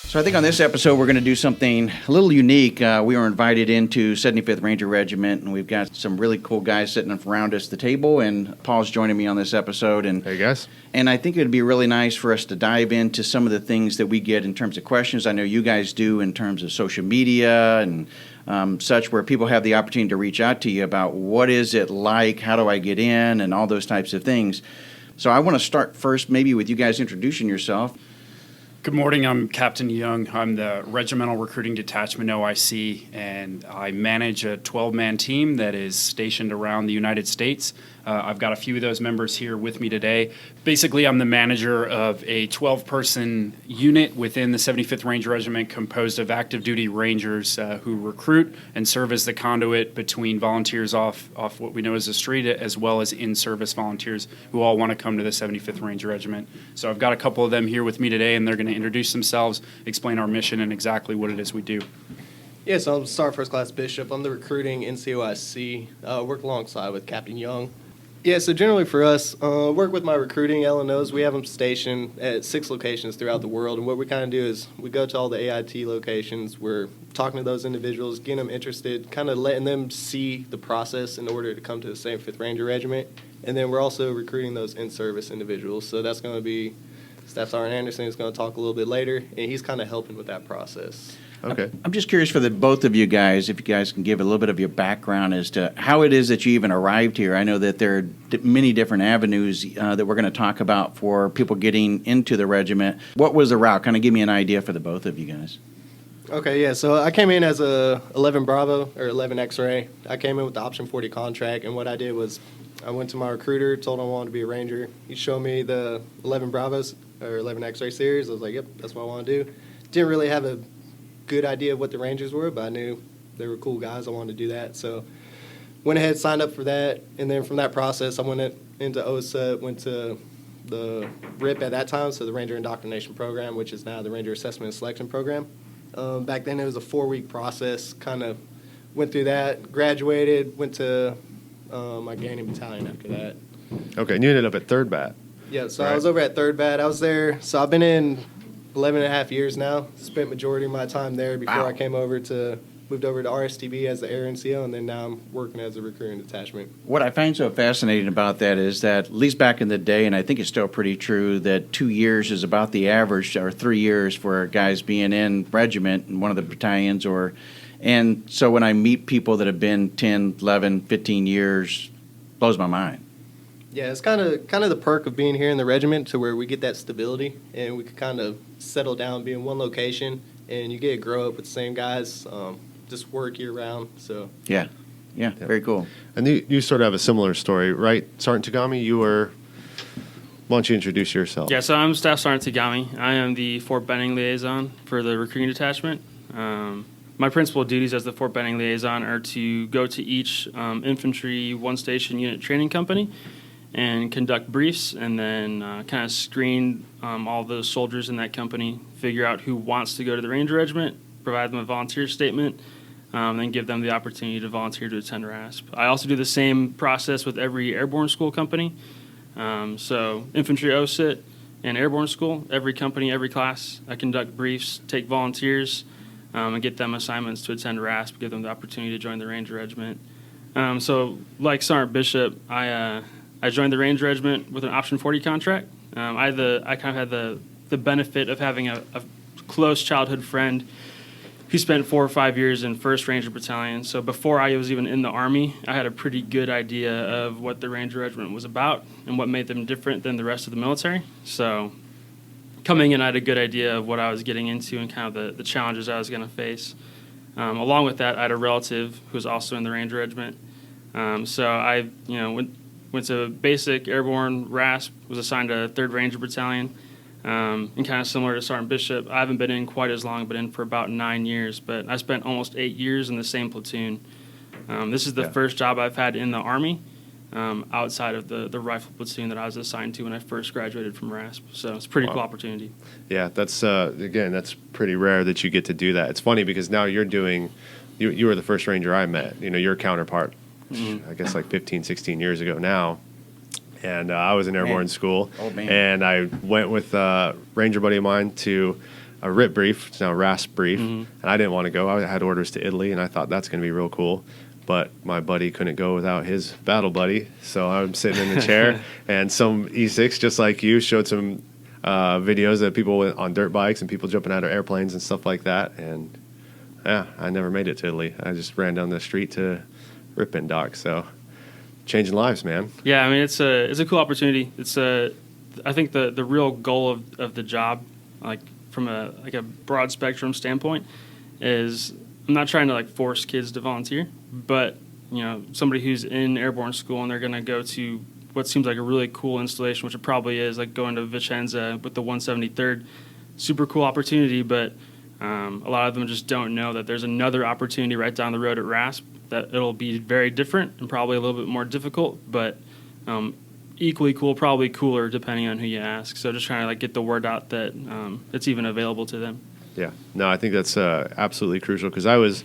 So I think on this episode, we're going to do something a little unique. We were invited into 75th Ranger Regiment, and we've got some really cool guys sitting around us at the table, and Paul's joining me on this episode. And hey, guys. And I think it would be really nice for us to dive into some of the things that we get in terms of questions. I know you guys do in terms of social media and such, where people have the opportunity to reach out to you about what is it like, how do I get in, and all those types of things. So I want to start first maybe with you guys introducing yourself. Good morning. I'm Captain Young. I'm the Regimental Recruiting Detachment OIC, and I manage a 12-man team that is stationed around the United States. I've got a few of those members here with me today. Basically, I'm the manager of a 12-person unit within the 75th Ranger Regiment composed of active duty Rangers who recruit and serve as the conduit between volunteers off what we know as the street, as well as in-service volunteers who all want to come to the 75th Ranger Regiment. So I've got a couple of them here with me today, and they're going to introduce themselves, explain our mission, and exactly what it is we do. Yeah, so I'm Sergeant First Class Bishop. I'm the recruiting NCOIC. Work alongside with Captain Young. Yeah, so generally for us, work with my recruiting LNOs. We have them stationed at 6 locations throughout the world, and what we kind of do is we go to all the AIT locations. We're talking to those individuals, getting them interested, kind of letting them see the process in order to come to the 75th Ranger Regiment, and then we're also recruiting those in-service individuals. So that's going to be Staff Sergeant Anderson is going to talk a little bit later, and he's kind of helping with that process. Okay. I'm just curious for both of you guys, if you guys can give a little bit of your background as to how it is that you even arrived here. I know that there are many different avenues that we're going to talk about for people getting into the regiment. What was the route? Kind of give me an idea for the both of you guys. Okay, yeah, so I came in as a 11 Bravo or 11 X-ray. I came in with the option 40 contract, and what I did was I went to my recruiter, told him I wanted to be a Ranger. He showed me the 11 Bravos or 11 X-ray series. I was like, yep, that's what I want to do. Didn't really have a good idea of what the Rangers were, but I knew they were cool guys. I wanted to do that. So went ahead, signed up for that, and then from that process, I went into OSA, went to the RIP at that time, so the Ranger Indoctrination Program, which is now the Ranger Assessment and Selection Program. Back then, it was a 4-week process, kind of went through that, graduated, went to my Gaining Battalion after that. Okay, and you ended up at 3rd Bat. Yeah, so Right. I was over at 3rd Bat. I was there, so I've been in 11 and a half years now. Spent majority of my time there before Wow. I moved over to RSTB as the Air NCO, and then now I'm working as a recruiting detachment. What I find so fascinating about that is that, at least back in the day, and I think it's still pretty true, that 2 years is about the average, or 3 years for guys being in regiment in one of the battalions. And so when I meet people that have been 10, 11, 15 years, blows my mind. Yeah, it's kind of the perk of being here in the regiment, to where we get that stability and we can kind of settle down, be in one location, and you get to grow up with the same guys, just work year round. So Yeah, very cool. And you sort of have a similar story, right? Sergeant Tagami, why don't you introduce yourself? Yeah, so I'm Staff Sergeant Tagami. I am the Fort Benning liaison for the recruiting detachment. My principal duties as the Fort Benning liaison are to go to each infantry one-station unit training company and conduct briefs, and then kind of screen all the soldiers in that company, figure out who wants to go to the Ranger Regiment, provide them a volunteer statement, then give them the opportunity to volunteer to attend RASP. I also do the same process with every airborne school company. So infantry OSIT and airborne school, every company, every class, I conduct briefs, take volunteers, and get them assignments to attend RASP, give them the opportunity to join the Ranger Regiment. So like Sergeant Bishop, I joined the Ranger Regiment with an option 40 contract. I kind of had the benefit of having a close childhood friend who spent 4 or 5 years in 1st Ranger Battalion. So before I was even in the Army, I had a pretty good idea of what the Ranger Regiment was about and what made them different than the rest of the military. So coming in, I had a good idea of what I was getting into and kind of the challenges I was going to face. Along with that, I had a relative who was also in the Ranger Regiment. So I went to basic airborne RASP, was assigned to 3rd Ranger Battalion. And kind of similar to Sergeant Bishop, I haven't been in quite as long, but in for about 9 years. But I spent almost 8 years in the same platoon. This is the first job I've had in the Army outside of the rifle platoon that I was assigned to when I first graduated from RASP. So it's a pretty cool opportunity. Yeah, that's pretty rare that you get to do that. It's funny because now you were the first Ranger I met, your counterpart, I guess like 15, 16 years ago now. And I was in airborne school, and I went with a Ranger buddy of mine to a RIP brief. It's now a RASP brief, and I didn't want to go. I had orders to Italy, and I thought that's going to be real cool. But my buddy couldn't go without his battle buddy, so I'm sitting in the chair, and some E6, just like you, showed some videos of people on dirt bikes and people jumping out of airplanes and stuff like that. And yeah, I never made it to Italy. I just ran down the street to Ripon Dock. So changing lives, man. Yeah, I mean it's a cool opportunity. I think the real goal of the job, like from a broad spectrum standpoint, is I'm not trying to like force kids to volunteer, but somebody who's in airborne school and they're going to go to what seems like a really cool installation, which it probably is, like going to Vicenza with the 173rd, super cool opportunity, but a lot of them just don't know that there's another opportunity right down the road at RASP that it'll be very different and probably a little bit more difficult, but equally cool, probably cooler depending on who you ask. So just trying to like get the word out that it's even available to them. Yeah, no, I think that's absolutely crucial because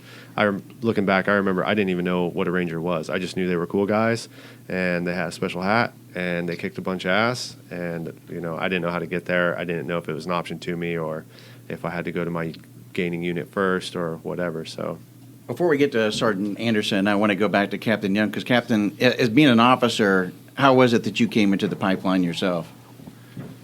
looking back, I remember I didn't even know what a Ranger was. I just knew they were cool guys, and they had a special hat, and they kicked a bunch of ass, and I didn't know how to get there. I didn't know if it was an option to me or if I had to go to my gaining unit first or whatever. So, Before we get to Sergeant Anderson, I want to go back to Captain Young because Captain, as being an officer, how was it that you came into the pipeline yourself?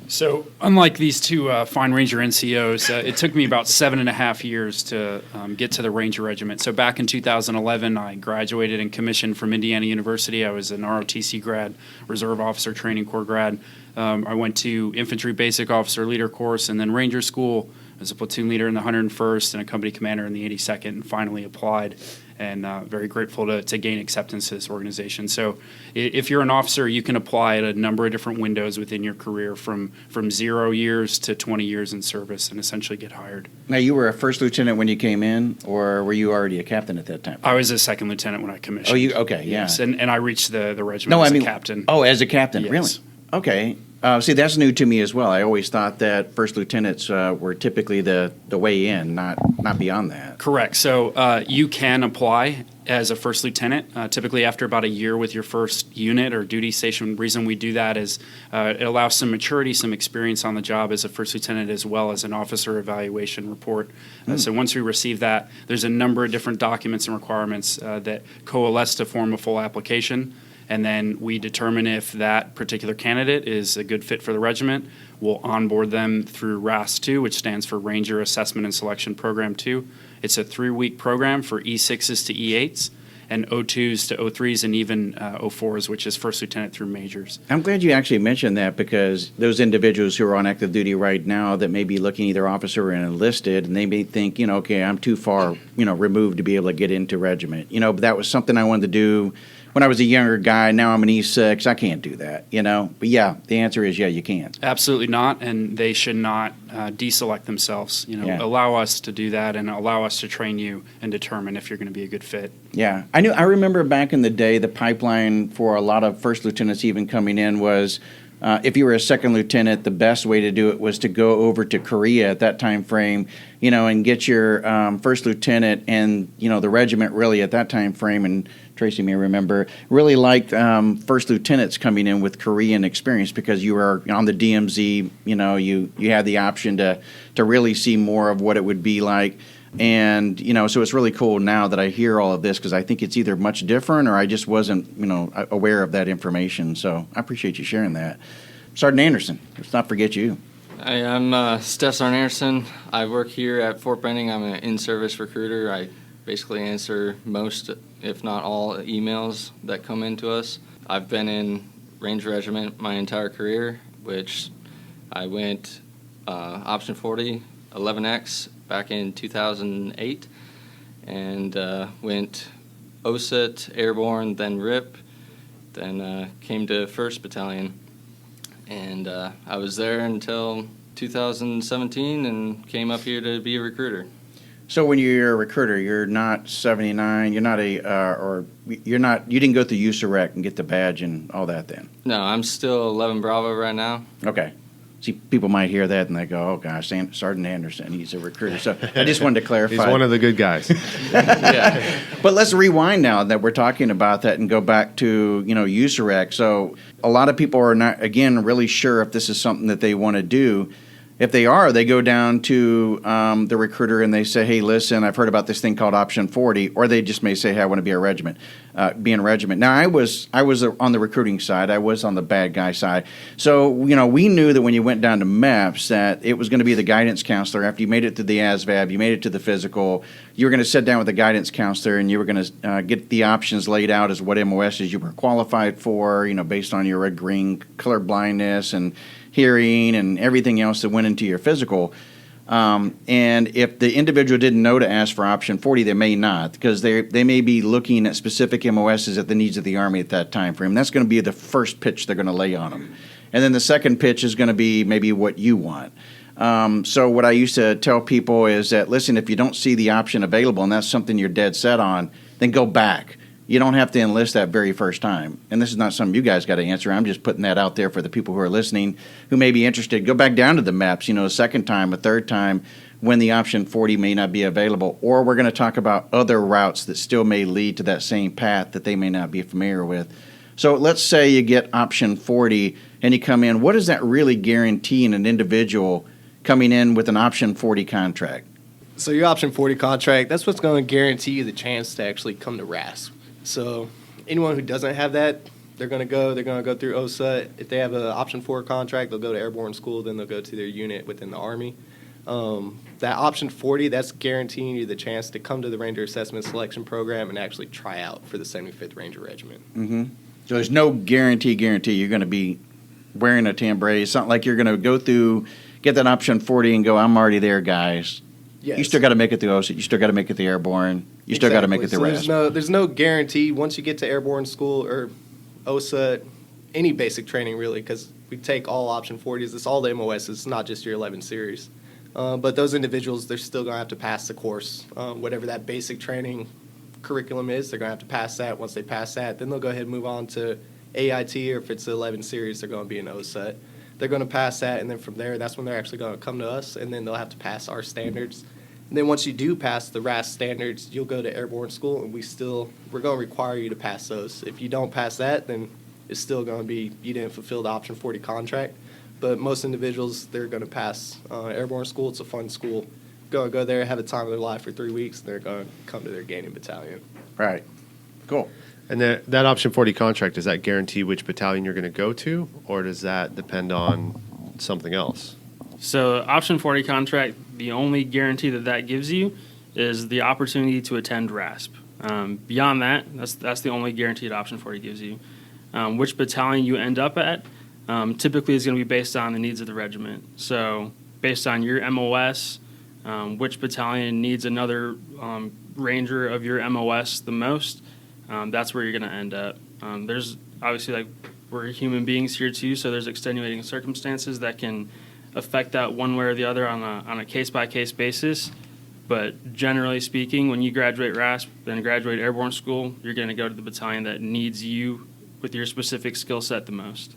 So, unlike these two fine Ranger NCOs, it took me about 7.5 years to get to the Ranger Regiment. So, back in 2011, I graduated and commissioned from Indiana University. I was an ROTC grad, Reserve Officer Training Corps grad. I went to Infantry Basic Officer Leader course and then Ranger School as a platoon leader in the 101st and a company commander in the 82nd, and finally applied. And very grateful to gain acceptance to this organization. So if you're an officer, you can apply at a number of different windows within your career from 0 years to 20 years in service and essentially get hired. Now, you were a first lieutenant when you came in, or were you already a captain at that time? I was a second lieutenant when I commissioned. Okay, yeah. Yes, and I reached the regiment as a captain. Oh, as a captain, Yes. really? Okay. See, that's new to me as well. I always thought that first lieutenants were typically the way in, not beyond that. Correct. So you can apply as a first lieutenant, typically after about a year with your first unit or duty station. The reason we do that is it allows some maturity, some experience on the job as a first lieutenant, as well as an officer evaluation report. So once we receive that, there's a number of different documents and requirements that coalesce to form a full application. And then we determine if that particular candidate is a good fit for the regiment. We'll onboard them through RASP 2, which stands for Ranger Assessment and Selection Program 2. It's a 3-week program for E6s to E8s and O2s to O3s and even O4s, which is first lieutenant through majors. I'm glad you actually mentioned that because those individuals who are on active duty right now that may be looking either officer or enlisted, and they may think, okay, I'm too far, removed to be able to get into regiment. But that was something I wanted to do when I was a younger guy. Now I'm an E6. I can't do that, But yeah, the answer is you can. Absolutely not, and they should not deselect themselves. Allow us to do that and allow us to train you and determine if you're going to be a good fit. Yeah, I remember back in the day, the pipeline for a lot of first lieutenants even coming in was if you were a second lieutenant, the best way to do it was to go over to Korea at that time frame, and get your first lieutenant and, the regiment really at that time frame, and Tracy may remember, really liked first lieutenants coming in with Korean experience because you were on the DMZ, you had the option to really see more of what it would be like. And, so it's really cool now that I hear all of this because I think it's either much different or I just wasn't, aware of that information. So I appreciate you sharing that. Sergeant Anderson, let's not forget you. Hi, I'm Steph Sergeant Anderson. I work here at Fort Benning. I'm an in-service recruiter. I basically answer most, if not all, emails that come into us. I've been in Ranger Regiment my entire career, which I went Option 40, 11X, back in 2008, and went OSUT, Airborne, then RIP, then came to 1st Battalion. And I was there until 2017 and came up here to be a recruiter. So when you're a recruiter, you're not 79, you're not you didn't go through USAREC and get the badge and all that then? No, I'm still 11 Bravo right now. Okay. See, people might hear that and they go, oh, gosh, Sergeant Anderson, he's a recruiter. So I just wanted to clarify. He's one of the good guys. Yeah. But let's rewind now that we're talking about that and go back to, USAREC. So a lot of people are not, again, really sure if this is something that they want to do. If they are, they go down to the recruiter and they say, hey, listen, I've heard about this thing called Option 40, or they just may say, hey, I want to be a regiment, be in a regiment. Now, I was on the recruiting side. I was on the bad guy side. So, we knew that when you went down to MEPS that it was going to be the guidance counselor. After you made it to the ASVAB, you made it to the physical, you were going to sit down with the guidance counselor and you were going to get the options laid out as what MOSs you were qualified for, based on your red-green color blindness and hearing and everything else that went into your physical. And if the individual didn't know to ask for option 40, they may not, because they may be looking at specific MOSs at the needs of the Army at that time frame. That's going to be the first pitch they're going to lay on them. And then the second pitch is going to be maybe what you want. So what I used to tell people is that, listen, if you don't see the option available and that's something you're dead set on, then go back. You don't have to enlist that very first time. And this is not something you guys got to answer. I'm just putting that out there for the people who are listening who may be interested. Go back down to the MEPS, a second time, a third time, when the option 40 may not be available. Or we're going to talk about other routes that still may lead to that same path that they may not be familiar with. So let's say you get option 40 and you come in. What does that really guarantee in an individual coming in with an option 40 contract? So your option 40 contract, that's what's going to guarantee you the chance to actually come to RASP. So anyone who doesn't have that, they're going to go through OSUT. If they have an option 4 contract, they'll go to airborne school, then they'll go to their unit within the Army. That option 40, that's guaranteeing you the chance to come to the Ranger Assessment Selection Program and actually try out for the 75th Ranger Regiment. Mm-hmm. So there's no guarantee you're going to be wearing a tambourine. It's not like you're going to go through, get that option 40 and go, I'm already there, guys. Yes. You still got to make it through OSUT. You still got to make it through airborne. You still got to make it through RASP. There's no guarantee once you get to airborne school or OSUT, any basic training really, because we take all option 40s. It's all the MOSs. It's not just your 11 series. But those individuals, they're still going to have to pass the course. Whatever that basic training curriculum is, they're going to have to pass that. Once they pass that, then they'll go ahead and move on to AIT, or if it's the 11 series, they're going to be in OSUT. They're going to pass that, and then from there, that's when they're actually going to come to us, and then they'll have to pass our standards. And then once you do pass the RASP standards, you'll go to airborne school, and we're going to require you to pass those. If you don't pass that, then it's still going to be you didn't fulfill the option 40 contract. But most individuals, they're going to pass airborne school. It's a fun school. Go there, have the time of their life for 3 weeks, and they're going to come to their gaining battalion. Right. Cool. And that option 40 contract, does that guarantee which battalion you're going to go to, or does that depend on something else? So option 40 contract, the only guarantee that gives you is the opportunity to attend RASP. Beyond that, that's the only guarantee that option 40 gives you. Which battalion you end up at typically is going to be based on the needs of the regiment. So based on your MOS, which battalion needs another ranger of your MOS the most, that's where you're going to end up. There's obviously, we're human beings here too, so there's extenuating circumstances that can affect that one way or the other on a case-by-case basis. But generally speaking, when you graduate RASP and graduate airborne school, you're going to go to the battalion that needs you with your specific skill set the most.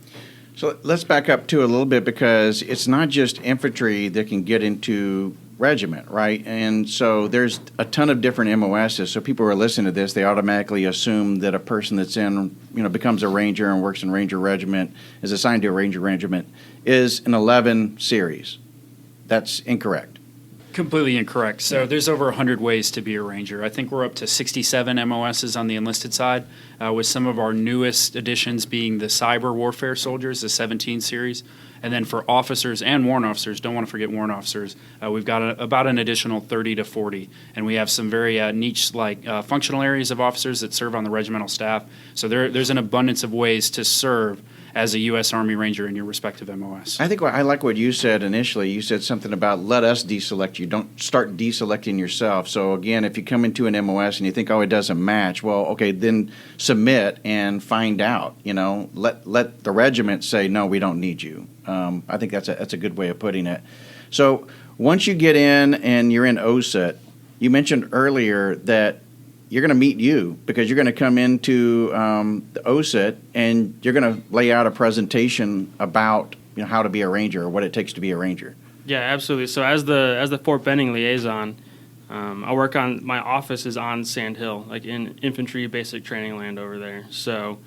So let's back up too a little bit, because it's not just infantry that can get into regiment, right? And so there's a ton of different MOSs. So people who are listening to this, they automatically assume that a person that's in, becomes a ranger and works in Ranger Regiment, is assigned to a Ranger Regiment, is an 11 series. That's incorrect. Completely incorrect. So there's over 100 ways to be a ranger. I think we're up to 67 MOSs on the enlisted side, with some of our newest additions being the cyber warfare soldiers, the 17 series. And then for officers and warrant officers, don't want to forget warrant officers, we've got about an additional 30 to 40. And we have some very niche-like functional areas of officers that serve on the regimental staff. So there's an abundance of ways to serve as a U.S. Army Ranger in your respective MOS. I think I like what you said initially. You said something about let us deselect you. Don't start deselecting yourself. So again, if you come into an MOS and you think, oh, it doesn't match, well, okay, then submit and find out. Let the regiment say, no, we don't need you. I think that's a good way of putting it. So once you get in and you're in OSUT, you mentioned earlier that you're going to meet you, because you're going to come into the OSUT and you're going to lay out a presentation about how to be a ranger or what it takes to be a ranger. Yeah, absolutely. So as the Fort Benning liaison, my office is on Sand Hill, like in infantry basic training land over there. So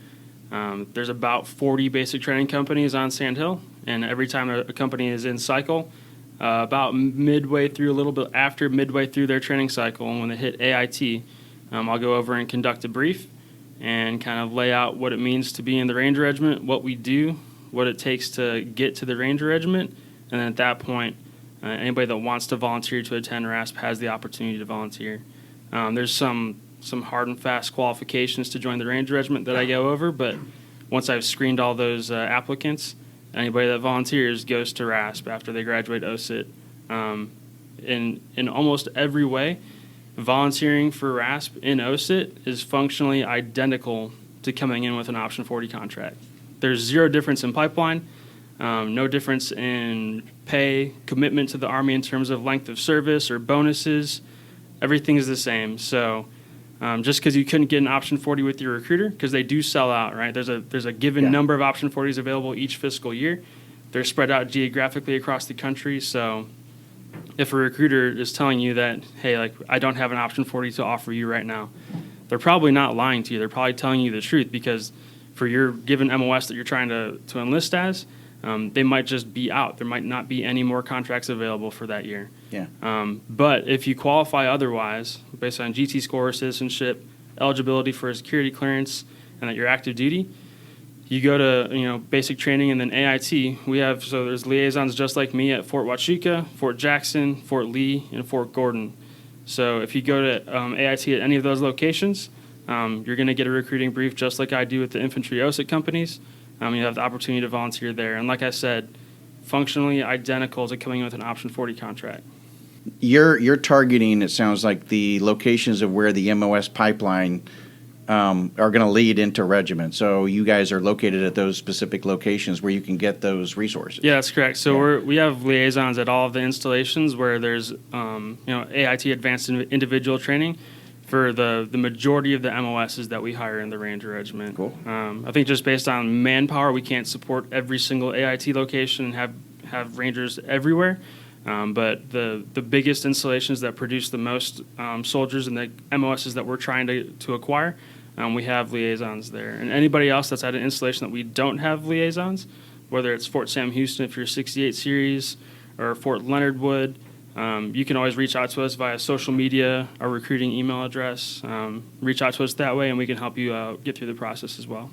there's about 40 basic training companies on Sand Hill, and every time a company is in cycle, about midway through, a little bit after midway through their training cycle, and when they hit AIT, I'll go over and conduct a brief and kind of lay out what it means to be in the Ranger Regiment, what we do, what it takes to get to the Ranger Regiment, and then at that point, anybody that wants to volunteer to attend RASP has the opportunity to volunteer. There's some hard and fast qualifications to join the Ranger Regiment that I go over, but once I've screened all those applicants, anybody that volunteers goes to RASP after they graduate OSIT. In almost every way, volunteering for RASP in OSIT is functionally identical to coming in with an Option 40 contract. There's zero difference in pipeline, no difference in pay, commitment to the Army in terms of length of service or bonuses. Everything is the same. So just because you couldn't get an Option 40 with your recruiter, because they do sell out, right? There's a given number of Option 40s available each fiscal year. They're spread out geographically across the country. So if a recruiter is telling you that, hey, like, I don't have an Option 40 to offer you right now, they're probably not lying to you. They're probably telling you the truth, because for your given MOS that you're trying to enlist as, they might just be out. There might not be any more contracts available for that year. Yeah. But if you qualify otherwise, based on GT score, citizenship, eligibility for a security clearance, and that you're active duty, you go to basic training and then AIT. There's liaisons just like me at Fort Huachuca, Fort Jackson, Fort Lee, and Fort Gordon. So if you go to AIT at any of those locations, you're going to get a recruiting brief just like I do with the infantry OSIT companies. You have the opportunity to volunteer there. And like I said, functionally identical to coming in with an Option 40 contract. You're targeting, it sounds like, the locations of where the MOS pipeline are going to lead into regiment. So you guys are located at those specific locations where you can get those resources. Yeah, that's correct. So we have liaisons at all of the installations where there's AIT advanced individual training for the majority of the MOSs that we hire in the Ranger Regiment. Cool. I think just based on manpower, we can't support every single AIT location and have Rangers everywhere. But the biggest installations that produce the most soldiers and the MOSs that we're trying to acquire, we have liaisons there. And anybody else that's at an installation that we don't have liaisons, whether it's Fort Sam Houston if you're 68 series or Fort Leonard Wood, you can always reach out to us via social media, our recruiting email address. Reach out to us that way, and we can help you get through the process as well.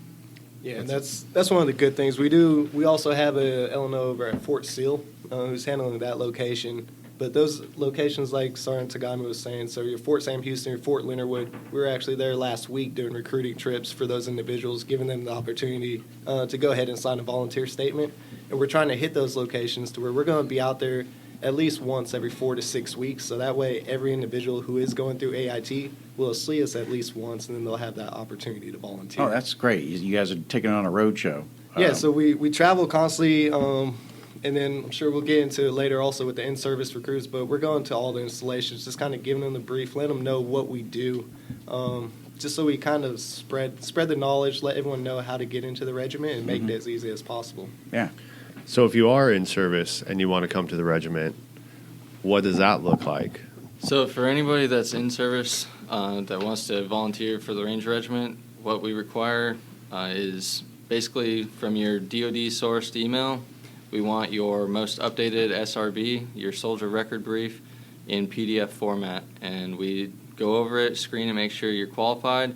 Yeah, and that's one of the good things we do. We also have a LNO over at Fort Seal who's handling that location. But those locations, like Sergeant Tagami was saying, so your Fort Sam Houston, your Fort Leonard Wood, we were actually there last week doing recruiting trips for those individuals, giving them the opportunity to go ahead and sign a volunteer statement. And we're trying to hit those locations to where we're going to be out there at least once every 4 to 6 weeks. So that way every individual who is going through AIT will see us at least once, and then they'll have that opportunity to volunteer. Oh, that's great. You guys are taking it on a road show. Yeah, so we travel constantly, and then I'm sure we'll get into it later also with the in-service recruits, but we're going to all the installations, just kind of giving them the brief, let them know what we do, just so we kind of spread the knowledge, let everyone know how to get into the regiment and make it as easy as possible. Yeah. So if you are in service and you want to come to the regiment, what does that look like? So for anybody that's in service that wants to volunteer for the Ranger Regiment, what we require is basically from your DoD sourced email, we want your most updated SRB, your soldier record brief, in PDF format. And we go over it, screen and make sure you're qualified.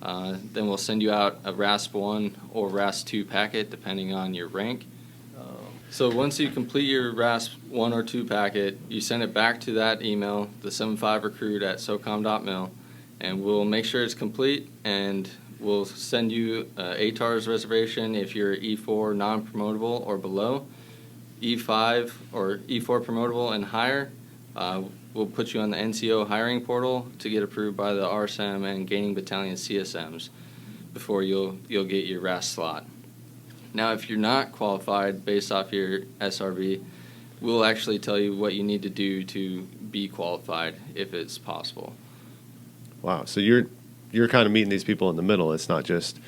Then we'll send you out a RASP 1 or RASP 2 packet, depending on your rank. So once you complete your RASP 1 or 2 packet, you send it back to that email, the 75recruit@socom.mil, and we'll make sure it's complete, and we'll send you ATARS reservation if you're E4 non-promotable or below. E5 or E4 promotable and higher, we'll put you on the NCO hiring portal to get approved by the RSM and Gaining Battalion CSMs before you'll get your RASP slot. Now, if you're not qualified based off your SRB, we'll actually tell you what you need to do to be qualified if it's possible. Wow. So you're kind of meeting these people in the middle. It's not just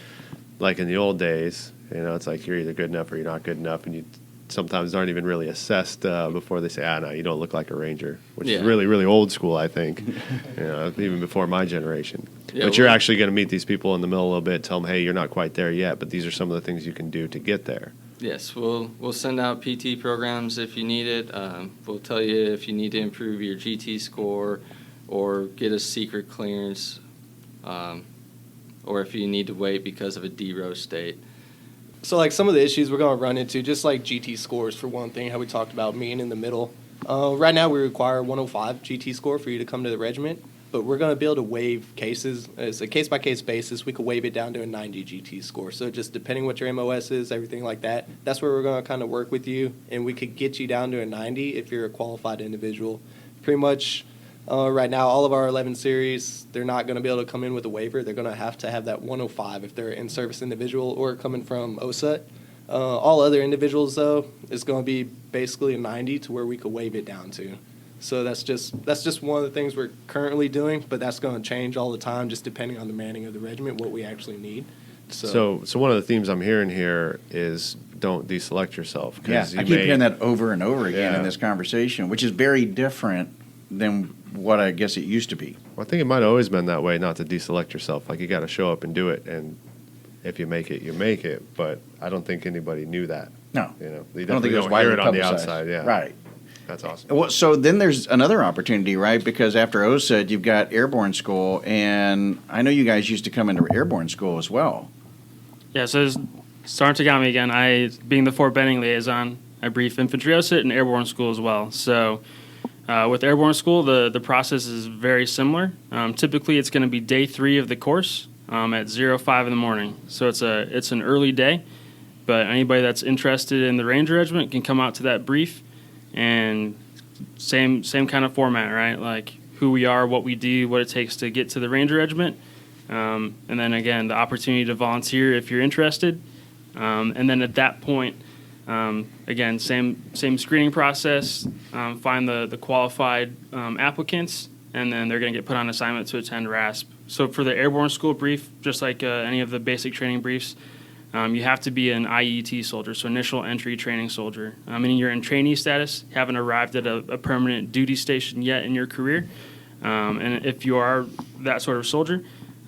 like in the old days, it's like you're either good enough or you're not good enough, and you sometimes aren't even really assessed before they say, no, you don't look like a Ranger, which is really, really old school, I think, even before my generation. Yeah, but you're actually going to meet these people in the middle a little bit, tell them, hey, you're not quite there yet, but these are some of the things you can do to get there. Yes, we'll send out PT programs if you need it. We'll tell you if you need to improve your GT score or get a secret clearance, or if you need to wait because of a DRO state. So like some of the issues we're going to run into, just like GT scores for one thing, how we talked about meeting in the middle. Right now we require 105 GT score for you to come to the regiment, but we're going to be able to waive cases. It's a case-by-case basis. We could waive it down to a 90 GT score. So just depending what your MOS is, everything like that, that's where we're going to kind of work with you, and we could get you down to a 90 if you're a qualified individual. Pretty much right now, all of our 11 series, they're not going to be able to come in with a waiver. They're going to have that 105 if they're an in-service individual or coming from OSUT. All other individuals, though, is going to be basically a 90 to where we could waive it down to. So that's just one of the things we're currently doing, but that's going to change all the time, just depending on the manning of the regiment, what we actually need. So one of the themes I'm hearing here is don't deselect yourself. Yeah, I keep hearing that over and over again in this conversation, which is very different than what I guess it used to be. Well, I think it might have always been that way, not to deselect yourself. Like, you got to show up and do it, and if you make it, you make it. But I don't think anybody knew that. No. You know, you I don't think it was hear widely it on the publicized. outside. Yeah, Right. That's awesome. Well, so then there's another opportunity, right? Because after OSUD, you've got airborne school, and I know you guys used to come into airborne school as well. Yeah, so Sergeant Tagami again. I, being the Fort Benning liaison, I brief infantry OSUT and airborne school as well. So with airborne school, the process is very similar. Typically, it's going to be day 3 of the course at 05 in the morning. So it's an early day, but anybody that's interested in the Ranger Regiment can come out to that brief. And same kind of format, right? Like who we are, what we do, what it takes to get to the Ranger Regiment. And then again, the opportunity to volunteer if you're interested. And then at that point, again, same screening process, find the qualified applicants, and then they're going to get put on assignment to attend RASP. So for the airborne school brief, just like any of the basic training briefs, you have to be an IET soldier, so initial entry training soldier. Meaning you're in trainee status, haven't arrived at a permanent duty station yet in your career. And if you are that sort of soldier,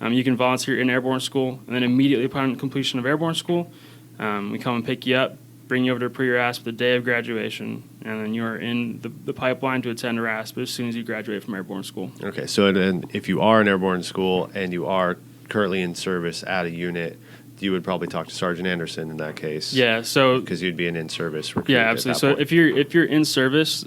you can volunteer in airborne school, and then immediately upon completion of airborne school, we come and pick you up, bring you over to pre-RASP the day of graduation, and then you're in the pipeline to attend RASP as soon as you graduate from airborne school. Okay, so then if you are in airborne school and you are currently in service at a unit, you would probably talk to Sergeant Anderson in that case. Yeah, so because you'd be an in-service recruit. Yeah, absolutely. So if you're in service,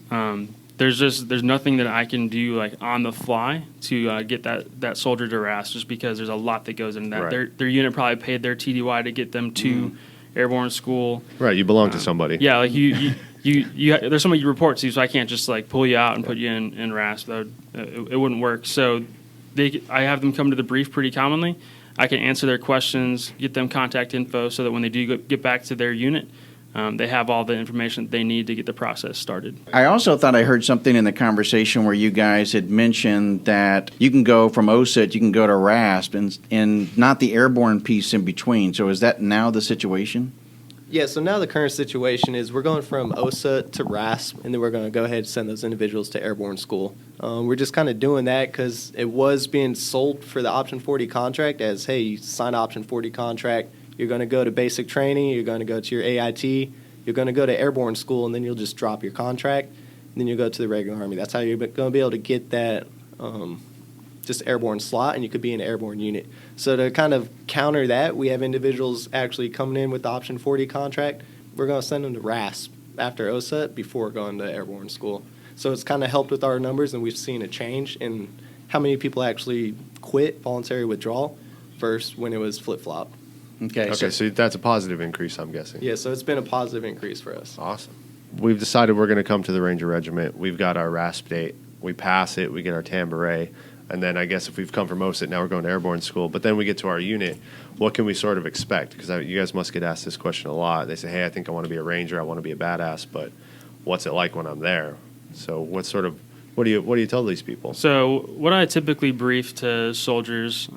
there's nothing that I can do like on the fly to get that soldier to RASP, just because there's a lot that goes into that. Right. Their unit probably paid their TDY to get them to airborne school. Right, you belong to somebody. Yeah, like you there's somebody you report to, so I can't just like pull you out and put you in RASP. It wouldn't work. So I have them come to the brief pretty commonly. I can answer their questions, get them contact info, so that when they do get back to their unit, they have all the information that they need to get the process started. I also thought I heard something in the conversation where you guys had mentioned that you can go from OSUT, you can go to RASP, and not the airborne piece in between. So is that now the situation? Yeah, so now the current situation is we're going from OSUT to RASP, and then we're going to go ahead and send those individuals to airborne school. We're just kind of doing that because it was being sold for the Option 40 contract as, hey, you sign an Option 40 contract, you're going to go to basic training, you're going to go to your AIT, you're going to go to airborne school, and then you'll just drop your contract, and then you'll go to the regular Army. That's how you're going to be able to get that just airborne slot, and you could be in an airborne unit. So to kind of counter that, we have individuals actually coming in with the Option 40 contract. We're going to send them to RASP after OSUT before going to airborne school. So it's kind of helped with our numbers, and we've seen a change in how many people actually quit voluntary withdrawal versus when it was flip-flop. Okay, So that's a positive increase, I'm guessing. Yeah, so it's been a positive increase for us. Awesome. We've decided we're going to come to the Ranger Regiment. We've got our RASP date. We pass it. We get our tambourine. And then I guess if we've come from OSUT, now we're going to airborne school. But then we get to our unit. What can we sort of expect? Because you guys must get asked this question a lot. They say, hey, I think I want to be a Ranger. I want to be a badass. But what's it like when I'm there? So what do you tell these people? So what I typically brief to soldiers,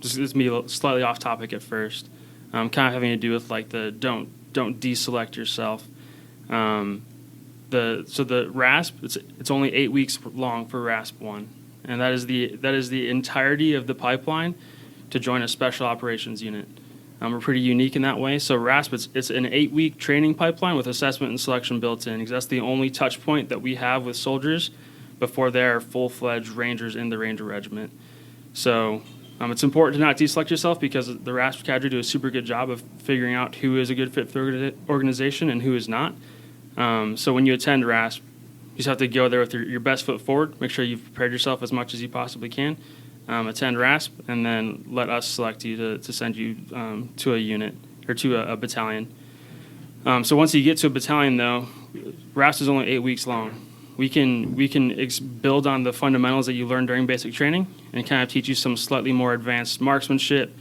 this is me slightly off topic at first, kind of having to do with like the don't deselect yourself. The RASP, it's only 8 weeks long for RASP 1. And that is the entirety of the pipeline to join a special operations unit. We're pretty unique in that way. So RASP, it's an 8-week training pipeline with assessment and selection built in, because that's the only touch point that we have with soldiers before they're full-fledged Rangers in the Ranger Regiment. So it's important to not deselect yourself, because the RASP cadre do a super good job of figuring out who is a good fit for the organization and who is not. So when you attend RASP, you just have to go there with your best foot forward, make sure you've prepared yourself as much as you possibly can. Attend RASP, and then let us select you to send you to a unit or to a battalion. So once you get to a battalion, though, RASP is only 8 weeks long. We can build on the fundamentals that you learned during basic training and kind of teach you some slightly more advanced marksmanship,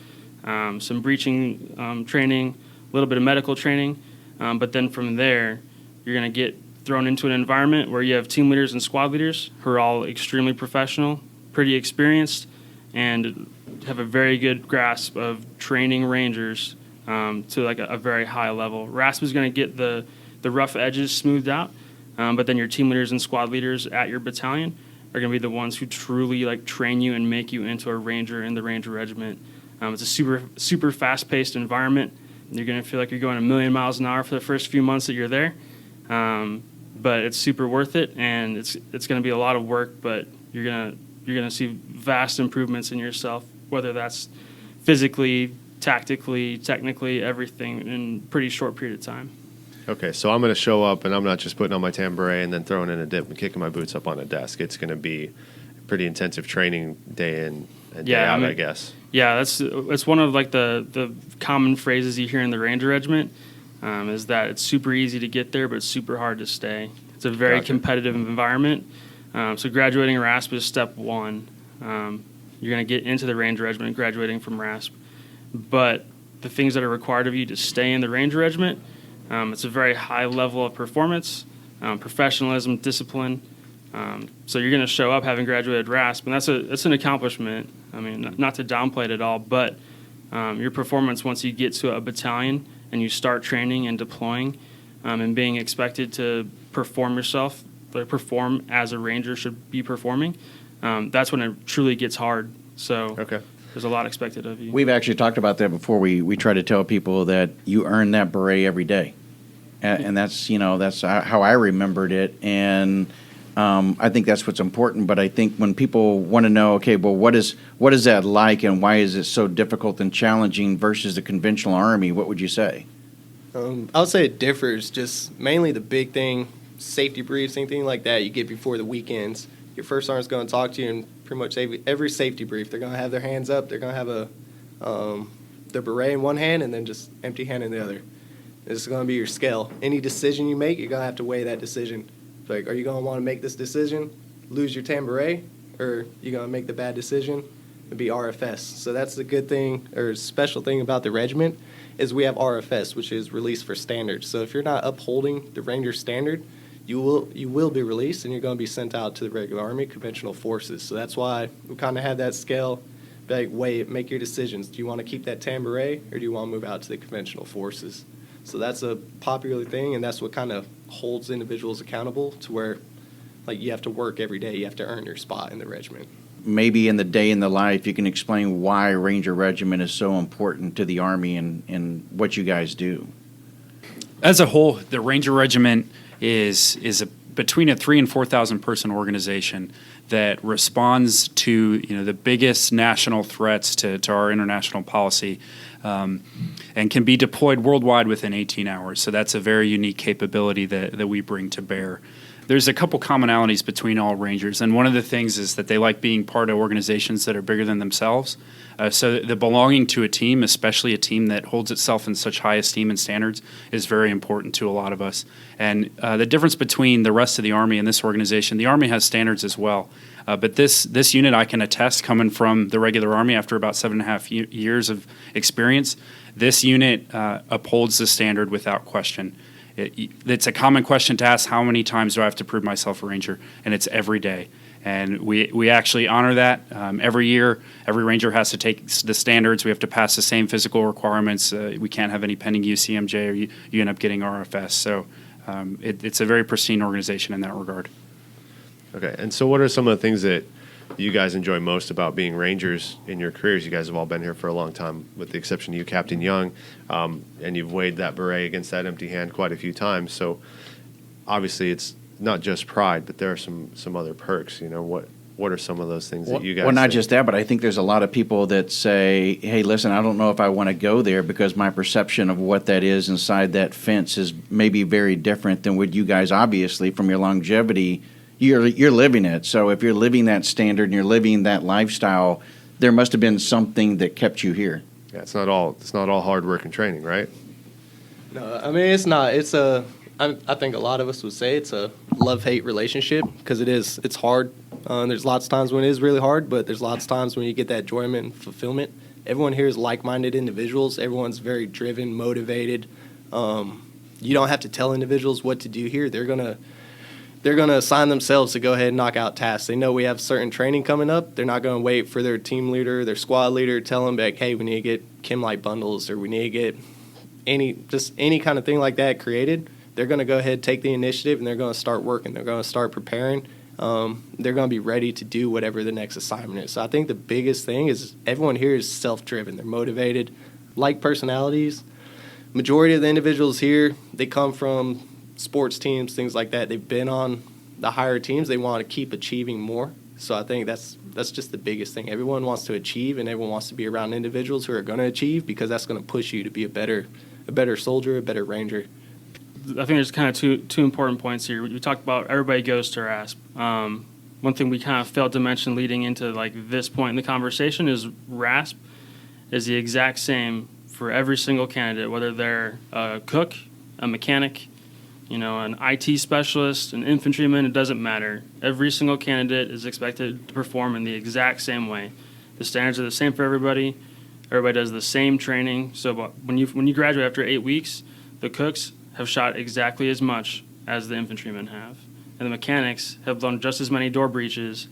some breaching training, a little bit of medical training. But then from there, you're going to get thrown into an environment where you have team leaders and squad leaders who are all extremely professional, pretty experienced, and have a very good grasp of training Rangers to like a very high level. RASP is going to get the rough edges smoothed out, but then your team leaders and squad leaders at your battalion are going to be the ones who truly like train you and make you into a Ranger in the Ranger Regiment. It's a super fast-paced environment. You're going to feel like you're going a million miles an hour for the first few months that you're there, but it's super worth it, and it's going to be a lot of work, but you're going to see vast improvements in yourself, whether that's physically, tactically, technically, everything in a pretty short period of time. Okay, so I'm going to show up, and I'm not just putting on my tambouret and then throwing in a dip and kicking my boots up on a desk. It's going to be pretty intensive training day in and day out, I guess. Yeah, that's one of like the common phrases you hear in the Ranger Regiment, is that it's super easy to get there, but it's super hard to stay. It's a very competitive environment. So graduating RASP is step one. You're going to get into the Ranger Regiment graduating from RASP. But the things that are required of you to stay in the Ranger Regiment, it's a very high level of performance, professionalism, discipline. So you're going to show up having graduated RASP, and that's an accomplishment. I mean, not to downplay it at all, but your performance once you get to a battalion and you start training and deploying and being expected to perform yourself, perform as a Ranger should be performing, that's when it truly gets hard. So there's a lot expected of you. We've actually talked about that before. We try to tell people that you earn that beret every day, and that's how I remembered it, and I think that's what's important. But I think when people want to know, okay, well, what is that like, and why is it so difficult and challenging versus the conventional Army? What would you say? I would say it differs. Just mainly the big thing, safety briefs, anything like that you get before the weekends. Your first sergeant's going to talk to you in pretty much every safety brief. They're going to have their hands up. They're going to have their beret in one hand and then just empty hand in the other. This is going to be your scale. Any decision you make, you're going to have to weigh that decision. Like, are you going to want to make this decision, lose your tambouret, or you going to make the bad decision and be RFS? So that's the good thing or special thing about the regiment is we have RFS, which is release for standards. So if you're not upholding the Ranger standard, you will be released, and you're going to be sent out to the regular Army conventional forces. So that's why we kind of have that scale. Like, make your decisions. Do you want to keep that tambouret, or do you want to move out to the conventional forces? So that's a popular thing, and that's what kind of holds individuals accountable to where, like, you have to work every day. You have to earn your spot in the regiment. Maybe in the day in the life, you can explain why Ranger Regiment is so important to the Army and what you guys do. As a whole, the Ranger Regiment is between a 3,000 and 4,000 person organization that responds to the biggest national threats to our international policy, and can be deployed worldwide within 18 hours. So that's a very unique capability that we bring to bear. There's a couple commonalities between all Rangers, and one of the things is that they like being part of organizations that are bigger than themselves. So the belonging to a team, especially a team that holds itself in such high esteem and standards, is very important to a lot of us. And the difference between the rest of the Army and this organization, the Army has standards as well. But this unit, I can attest, coming from the regular Army after about 7.5 years of experience, this unit upholds the standard without question. It's a common question to ask, how many times do I have to prove myself a Ranger? And it's every day. And we actually honor that. Every year, every Ranger has to take the standards. We have to pass the same physical requirements. We can't have any pending UCMJ, or you end up getting RFS. So it's a very pristine organization in that regard. Okay, and so what are some of the things that you guys enjoy most about being Rangers in your careers? You guys have all been here for a long time, with the exception of you, Captain Young, and you've weighed that beret against that empty hand quite a few times. So obviously it's not just pride, but there are some other perks. What are some of those things that you guys Well, not think? just that, but I think there's a lot of people that say, hey, listen, I don't know if I want to go there because my perception of what that is inside that fence is maybe very different than what you guys, obviously, from your longevity, you're living it. So if you're living that standard and you're living that lifestyle, there must have been something that kept you here. Yeah, it's not all hard work and training, right? No, I mean, it's not. I think a lot of us would say it's a love-hate relationship because it's hard. There's lots of times when it is really hard, but there's lots of times when you get that enjoyment and fulfillment. Everyone here is like-minded individuals. Everyone's very driven, motivated. You don't have to tell individuals what to do here. They're gonna assign themselves to go ahead and knock out tasks. They know we have certain training coming up. They're not gonna wait for their team leader, their squad leader to tell them back, hey, we need to get chem light bundles or we need to get any kind of thing like that created. They're going to go ahead, take the initiative, and they're going to start working. They're going to start preparing. They're going to be ready to do whatever the next assignment is. So I think the biggest thing is everyone here is self-driven. They're motivated, like personalities. Majority of the individuals here, they come from sports teams, things like that. They've been on the higher teams. They want to keep achieving more. So I think that's just the biggest thing. Everyone wants to achieve, and everyone wants to be around individuals who are going to achieve because that's going to push you to be a better soldier, a better Ranger. I think there's kind of two important points here. We talked about everybody goes to RASP. One thing we kind of failed to mention leading into this point in the conversation is RASP is the exact same for every single candidate, whether they're a cook, a mechanic, an IT specialist, an infantryman, it doesn't matter. Every single candidate is expected to perform in the exact same way. The standards are the same for everybody. Everybody does the same training. So when you graduate after 8 weeks, the cooks have shot exactly as much as the infantrymen have. And the mechanics have done just as many door breaches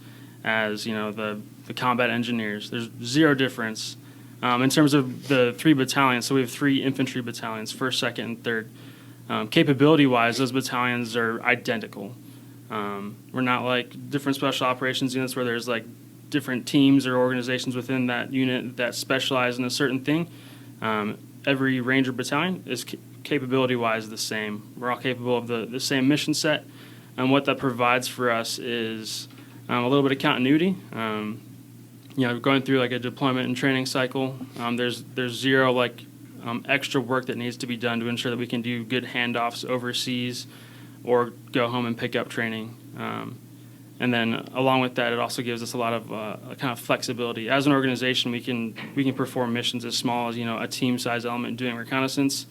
as, the combat engineers. There's zero difference. In terms of the 3 battalions, so we have 3 infantry battalions, 1st, 2nd, and 3rd. Capability-wise, those battalions are identical. We're not like different special operations units where there's different teams or organizations within that unit that specialize in a certain thing. Every Ranger battalion is capability-wise the same. We're all capable of the same mission set, and what that provides for us is a little bit of continuity. Going through a deployment and training cycle, there's zero extra work that needs to be done to ensure that we can do good handoffs overseas or go home and pick up training. And then along with that, it also gives us a lot of kind of flexibility. As an organization, we can perform missions as small as a team-size element doing reconnaissance,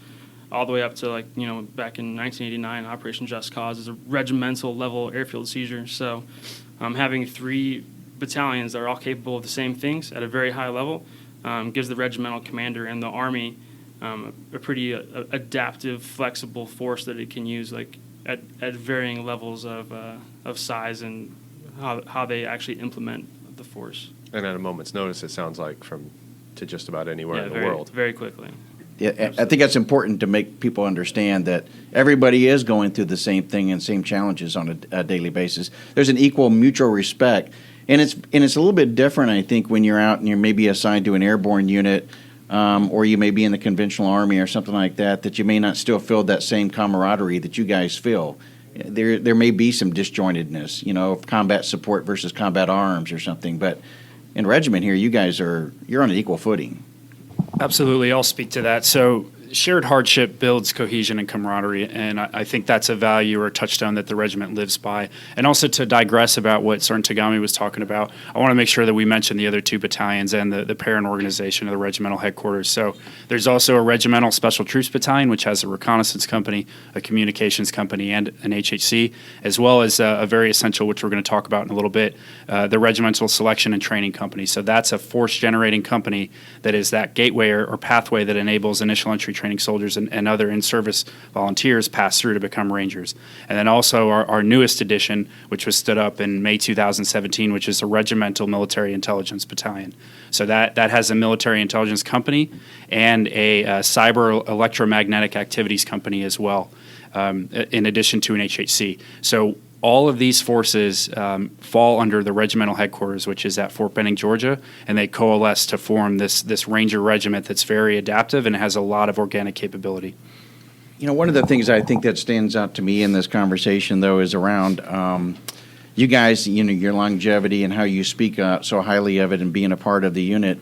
all the way up to back in 1989, Operation Just Cause is a regimental level airfield seizure. So having 3 battalions that are all capable of the same things at a very high level gives the regimental commander and the Army a pretty adaptive, flexible force that it can use at varying levels of size and how they actually implement the force. And at a moment's notice, it sounds like to just about anywhere in the world. Very quickly. Yeah, I think it's important to make people understand that everybody is going through the same thing and same challenges on a daily basis. There's an equal mutual respect, and it's a little bit different, I think, when you're out and you're maybe assigned to an airborne unit, or you may be in the conventional Army or something like that you may not still feel that same camaraderie that you guys feel. There may be some disjointedness, combat support versus combat arms or something, but in regiment here, you're on an equal footing. Absolutely, I'll speak to that. So shared hardship builds cohesion and camaraderie, and I think that's a value or a touchstone that the regiment lives by. And also to digress about what Sergeant Tagami was talking about, I want to make sure that we mention the other 2 battalions and the parent organization of the regimental headquarters. So there's also a regimental special troops battalion, which has a reconnaissance company, a communications company, and an HHC, as well as a very essential, which we're going to talk about in a little bit, the regimental selection and training company. So that's a force-generating company that is that gateway or pathway that enables initial entry training soldiers and other in-service volunteers pass through to become Rangers. And then also our newest addition, which was stood up in May 2017, which is a Regimental Military Intelligence Battalion. So that has a military intelligence company and a cyber electromagnetic activities company as well, in addition to an HHC. So all of these forces fall under the regimental headquarters, which is at Fort Benning, Georgia, and they coalesce to form this Ranger Regiment that's very adaptive and has a lot of organic capability. One of the things I think that stands out to me in this conversation, though, is around you guys, your longevity and how you speak so highly of it and being a part of the unit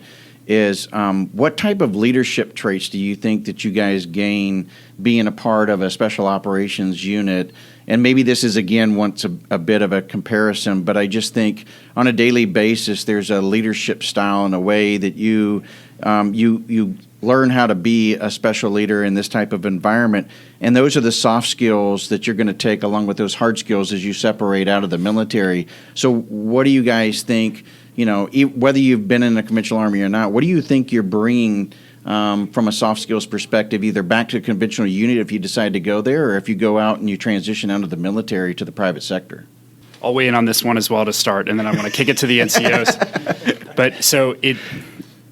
is what type of leadership traits do you think that you guys gain being a part of a special operations unit? And maybe this is, again, once a bit of a comparison, but I just think on a daily basis there's a leadership style and a way that you learn how to be a special leader in this type of environment. And those are the soft skills that you're going to take along with those hard skills as you separate out of the military. So what do you guys think, whether you've been in the conventional army or not, what do you think you're bringing from a soft skills perspective, either back to a conventional unit if you decide to go there, or if you go out and you transition out of the military to the private sector? I'll weigh in on this one as well to start, and then I'm going to kick it to the NCOs. But so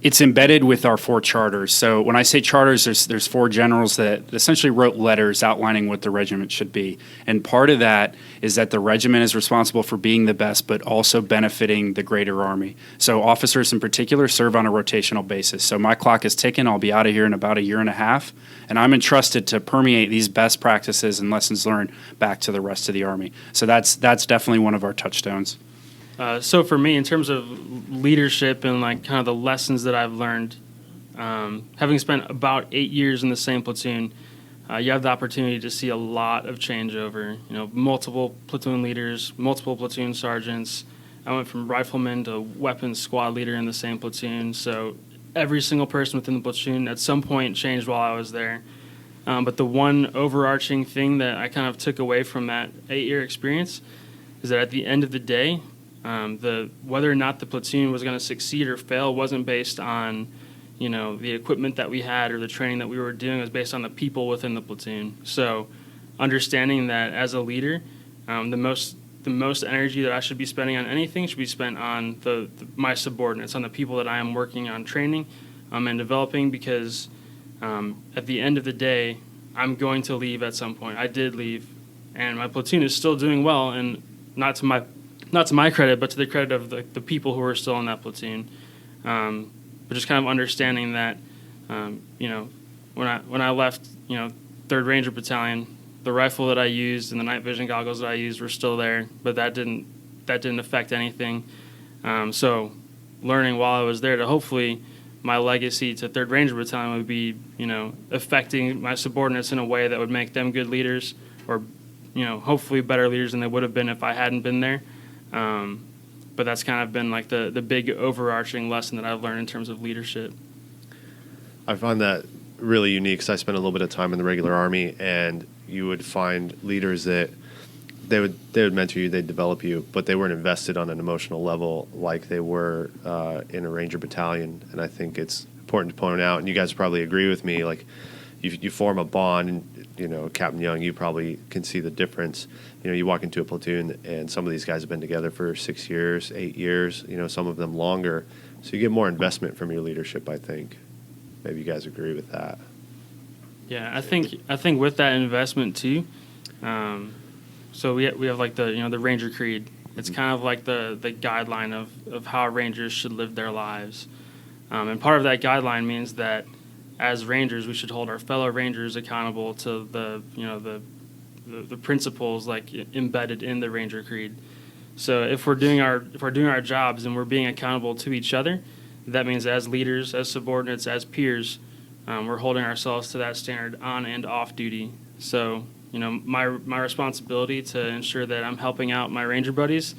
it's embedded with our 4 charters. So when I say charters, there's 4 generals that essentially wrote letters outlining what the regiment should be. And part of that is that the regiment is responsible for being the best, but also benefiting the greater Army. So officers in particular serve on a rotational basis. So my clock is ticking. I'll be out of here in about a year and a half. And I'm entrusted to permeate these best practices and lessons learned back to the rest of the Army. So that's definitely one of our touchstones. So for me, in terms of leadership and like kind of the lessons that I've learned, having spent about 8 years in the same platoon, you have the opportunity to see a lot of changeover. Multiple platoon leaders, multiple platoon sergeants. I went from rifleman to weapons squad leader in the same platoon. So every single person within the platoon at some point changed while I was there. But the one overarching thing that I kind of took away from that 8-year experience is that at the end of the day, whether or not the platoon was going to succeed or fail wasn't based on, the equipment that we had or the training that we were doing. It was based on the people within the platoon. So understanding that as a leader, the most energy that I should be spending on anything should be spent on my subordinates, on the people that I am working on training and developing, because at the end of the day, I'm going to leave at some point. I did leave, and my platoon is still doing well, and not to my credit, but to the credit of the people who are still in that platoon. But just kind of understanding that, when I left, 3rd Ranger Battalion, the rifle that I used and the night vision goggles that I used were still there, but that didn't affect anything. So learning while I was there to hopefully my legacy to 3rd Ranger Battalion would be, affecting my subordinates in a way that would make them good leaders, or, hopefully better leaders than they would have been if I hadn't been there. But that's kind of been like the big overarching lesson that I've learned in terms of leadership. I find that really unique because I spent a little bit of time in the regular Army, and you would find leaders that they would mentor you, they'd develop you, but they weren't invested on an emotional level like they were in a Ranger Battalion. And I think it's important to point out, and you guys probably agree with me, like you form a bond, and Captain Young, you probably can see the difference. You walk into a platoon and some of these guys have been together for 6 years, 8 years, some of them longer. So you get more investment from your leadership, I think. Maybe you guys agree with that. Yeah, I think with that investment too. So we have like the Ranger Creed. It's kind of like the guideline of how Rangers should live their lives. And part of that guideline means that as Rangers, we should hold our fellow Rangers accountable to the principles like embedded in the Ranger Creed. So if we're doing our jobs and we're being accountable to each other, that means as leaders, as subordinates, as peers, we're holding ourselves to that standard on and off duty. So my responsibility to ensure that I'm helping out my Ranger buddies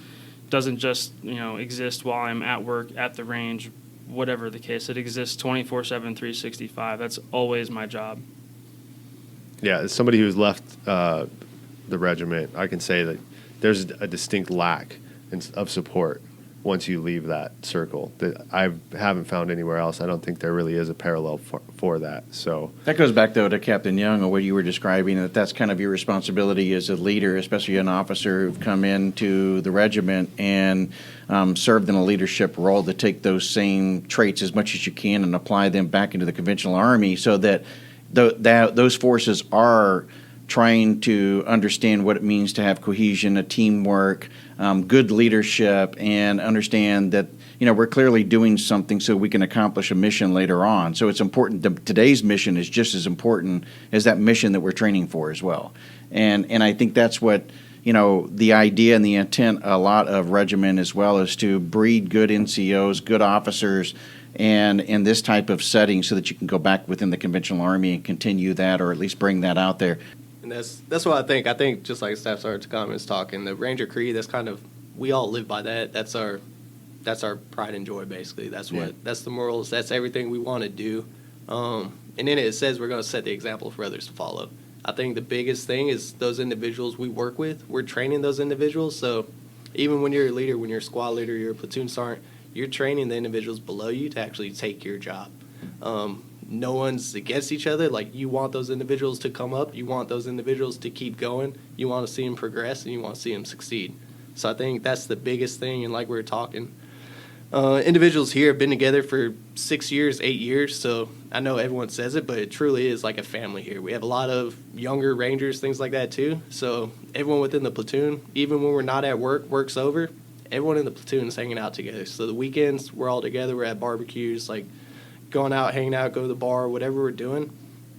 doesn't just exist while I'm at work at the range, whatever the case. It exists 24/7, 365. That's always my job. Yeah, as somebody who's left the regiment, I can say that there's a distinct lack of support once you leave that circle that I haven't found anywhere else. I don't think there really is a parallel for that. So that goes back, though, to Captain Young, or what you were describing, that's kind of your responsibility as a leader, especially an officer who've come into the regiment and served in a leadership role, to take those same traits as much as you can and apply them back into the conventional Army, so that those forces are trying to understand what it means to have cohesion, a teamwork, good leadership, and understand that we're clearly doing something so we can accomplish a mission later on. So it's important. Today's mission is just as important as that mission that we're training for as well. And I think that's what the idea and the intent a lot of regiment as well is to breed good NCOs, good officers, and in this type of setting so that you can go back within the conventional Army and continue that, or at least bring that out there. And that's what I think. I think just like Staff Sergeant Comments talking, the Ranger Creed, that's kind of, we all live by that. That's our pride and joy, basically. That's the morals. That's everything we want to do. And in it says we're going to set the example for others to follow. I think the biggest thing is those individuals we work with. We're training those individuals. So even when you're a leader, when you're a squad leader, you're a platoon sergeant, you're training the individuals below you to actually take your job. No one's against each other. Like, you want those individuals to come up. You want those individuals to keep going. You want to see them progress, and you want to see them succeed. So I think that's the biggest thing. And like we were talking, individuals here have been together for 6 years, 8 years. So I know everyone says it, but it truly is like a family here. We have a lot of younger Rangers, things like that too. So everyone within the platoon, even when we're not at work, work's over, everyone in the platoon is hanging out together. So the weekends, we're all together. We're at barbecues, like going out, hanging out, go to the bar, whatever we're doing.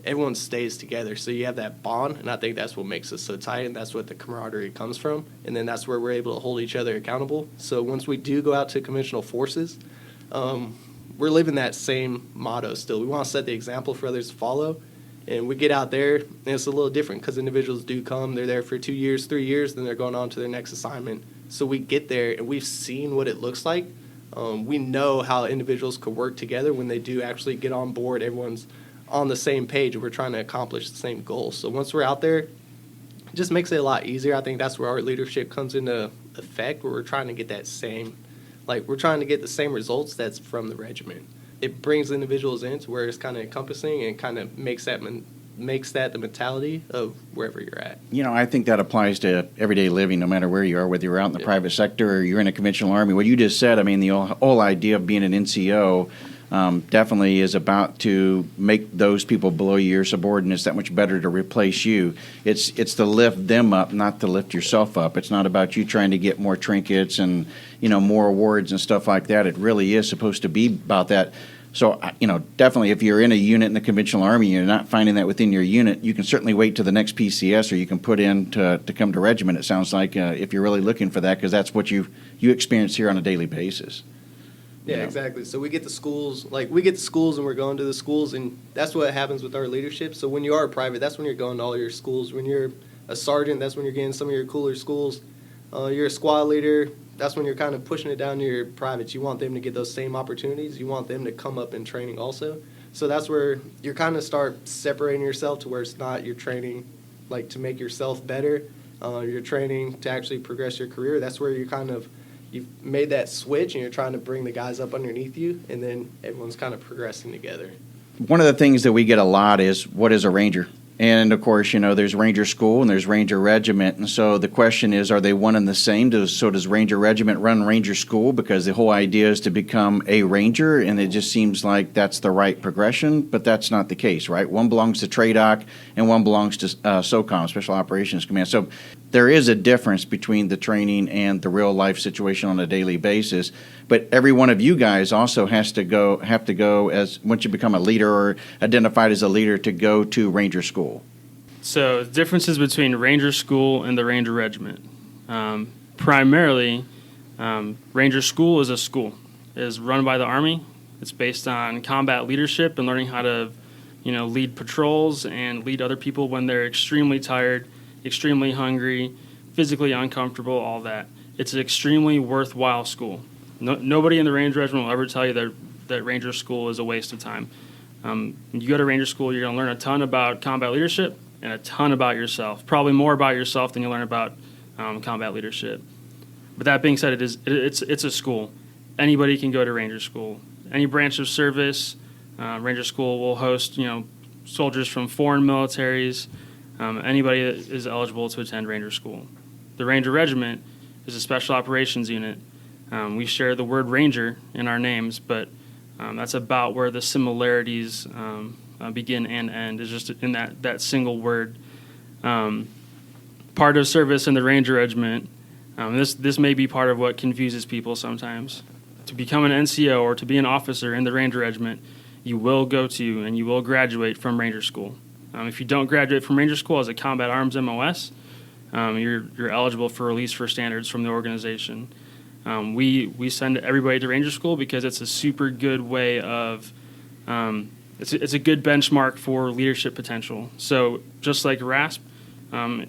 Everyone stays together. So you have that bond, and I think that's what makes us so tight, and that's what the camaraderie comes from. And then that's where we're able to hold each other accountable. So once we do go out to conventional forces, we're living that same motto still. We want to set the example for others to follow. And we get out there, and it's a little different because individuals do come. They're there for 2 years, 3 years, then they're going on to their next assignment. So we get there, and we've seen what it looks like. We know how individuals could work together when they do actually get on board. Everyone's on the same page, and we're trying to accomplish the same goal. So once we're out there, it just makes it a lot easier. I think that's where our leadership comes into effect, where we're trying to get that same, we're trying to get the same results that's from the regiment. It brings individuals in to where it's kind of encompassing and kind of makes that the mentality of wherever you're at. I think that applies to everyday living, no matter where you are, whether you're out in the private sector or you're in a conventional Army. What you just said, the whole idea of being an NCO definitely is about to make those people below you, your subordinates, that much better to replace you. It's to lift them up, not to lift yourself up. It's not about you trying to get more trinkets and more awards and stuff like that. It really is supposed to be about that. So, definitely if you're in a unit in the conventional Army and you're not finding that within your unit, you can certainly wait to the next PCS, or you can put in to come to regiment, it sounds like, if you're really looking for that, because that's what you experience here on a daily basis. Yeah, exactly. So we get to schools, and we're going to the schools, and that's what happens with our leadership. So when you are a private, that's when you're going to all your schools. When you're a sergeant, that's when you're getting some of your cooler schools. You're a squad leader, that's when you're kind of pushing it down to your privates. You want them to get those same opportunities. You want them to come up in training also. So that's where you're kind of start separating yourself to where it's not you're training to make yourself better. You're training to actually progress your career. That's where you've made that switch and you're trying to bring the guys up underneath you, and then everyone's kind of progressing together. One of the things that we get a lot is, what is a Ranger? And, of course, there's Ranger School and there's Ranger Regiment. And so the question is, are they one and the same? Does Ranger Regiment run Ranger School? Because the whole idea is to become a Ranger, and it just seems like that's the right progression, but that's not the case, right? One belongs to TRADOC and one belongs to SOCOM, Special Operations Command. So there is a difference between the training and the real-life situation on a daily basis. But every one of you guys also have to go as, once you become a leader or identified as a leader, to go to Ranger School. So differences between Ranger School and the Ranger Regiment. Primarily, Ranger School is a school. It is run by the Army. It's based on combat leadership and learning how to, lead patrols and lead other people when they're extremely tired, extremely hungry, physically uncomfortable, all that. It's an extremely worthwhile school. Nobody in the Ranger Regiment will ever tell you that Ranger School is a waste of time. When you go to Ranger School, you're going to learn a ton about combat leadership and a ton about yourself. Probably more about yourself than you learn about combat leadership. But that being said, it's a school. Anybody can go to Ranger School. Any branch of service, Ranger School will host soldiers from foreign militaries. Anybody that is eligible to attend Ranger School. The Ranger Regiment is a special operations unit. We share the word Ranger in our names, but that's about where the similarities begin and end, is just in that single word. Part of service in the Ranger Regiment, this may be part of what confuses people sometimes. To become an NCO or to be an officer in the Ranger Regiment, you will go to and you will graduate from Ranger School. If you don't graduate from Ranger School as a combat arms MOS, you're eligible for release for standards from the organization. We send everybody to Ranger School because it's a super good way of, it's a good benchmark for leadership potential. So just like RASP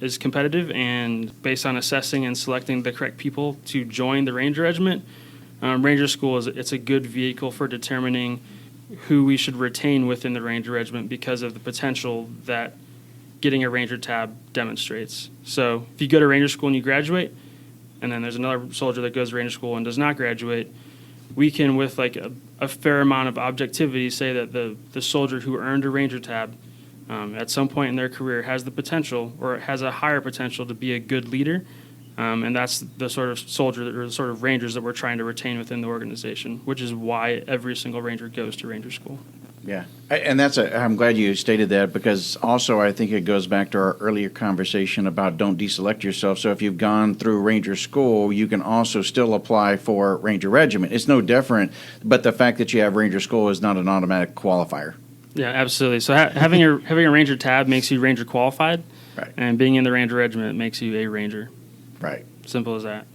is competitive and based on assessing and selecting the correct people to join the Ranger Regiment, Ranger School it's a good vehicle for determining who we should retain within the Ranger Regiment because of the potential that getting a Ranger tab demonstrates. So if you go to Ranger School and you graduate, and then there's another soldier that goes to Ranger School and does not graduate, we can, with like a fair amount of objectivity, say that the soldier who earned a Ranger tab at some point in their career has the potential or has a higher potential to be a good leader. And that's the sort of soldier or the sort of Rangers that we're trying to retain within the organization, which is why every single Ranger goes to Ranger School. Yeah, and I'm glad you stated that because also I think it goes back to our earlier conversation about don't deselect yourself. So if you've gone through Ranger School, you can also still apply for Ranger Regiment. It's no different, but the fact that you have Ranger School is not an automatic qualifier. Yeah, absolutely. So having a Ranger tab makes you Ranger qualified, Right. And being in the Ranger Regiment makes you a Ranger. Right. Simple as that.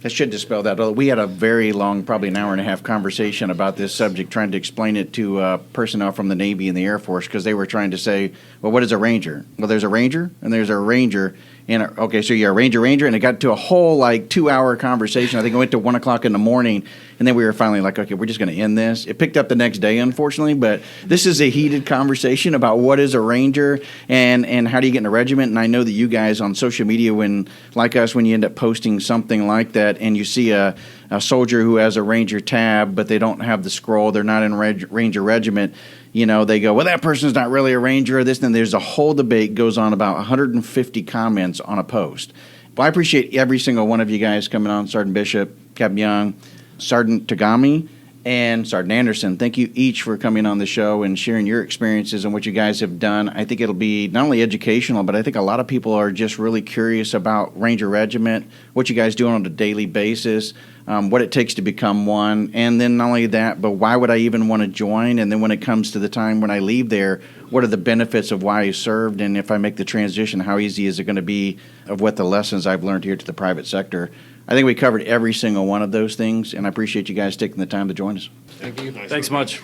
I should dispel that. We had a very long, probably an hour and a half conversation about this subject, trying to explain it to personnel from the Navy and the Air Force because they were trying to say, well, what is a Ranger? Well, there's a Ranger and there's a Ranger. And okay, so you're a Ranger, and it got to a whole 2-hour conversation. I think it went to 1 o'clock in the morning, and then we were finally like, okay, we're just going to end this. It picked up the next day, unfortunately, but this is a heated conversation about what is a Ranger and how do you get in a regiment. And I know that you guys on social media, when you end up posting something like that, and you see a soldier who has a Ranger tab, but they don't have the scroll, they're not in Ranger Regiment. They go, well, that person's not really a Ranger or this. And then there's a whole debate goes on about 150 comments on a post. Well, I appreciate every single one of you guys coming on, Sergeant Bishop, Captain Young, Sergeant Tagami, and Sergeant Anderson. Thank you each for coming on the show and sharing your experiences and what you guys have done. I think it'll be not only educational, but I think a lot of people are just really curious about Ranger Regiment, what you guys do on a daily basis, what it takes to become one, and then not only that, but why would I even want to join? And then when it comes to the time when I leave there, what are the benefits of why I served? And if I make the transition, how easy is it going to be of what the lessons I've learned here to the private sector? I think we covered every single one of those things, and I appreciate you guys taking the time to join us. Thank you. Thanks much.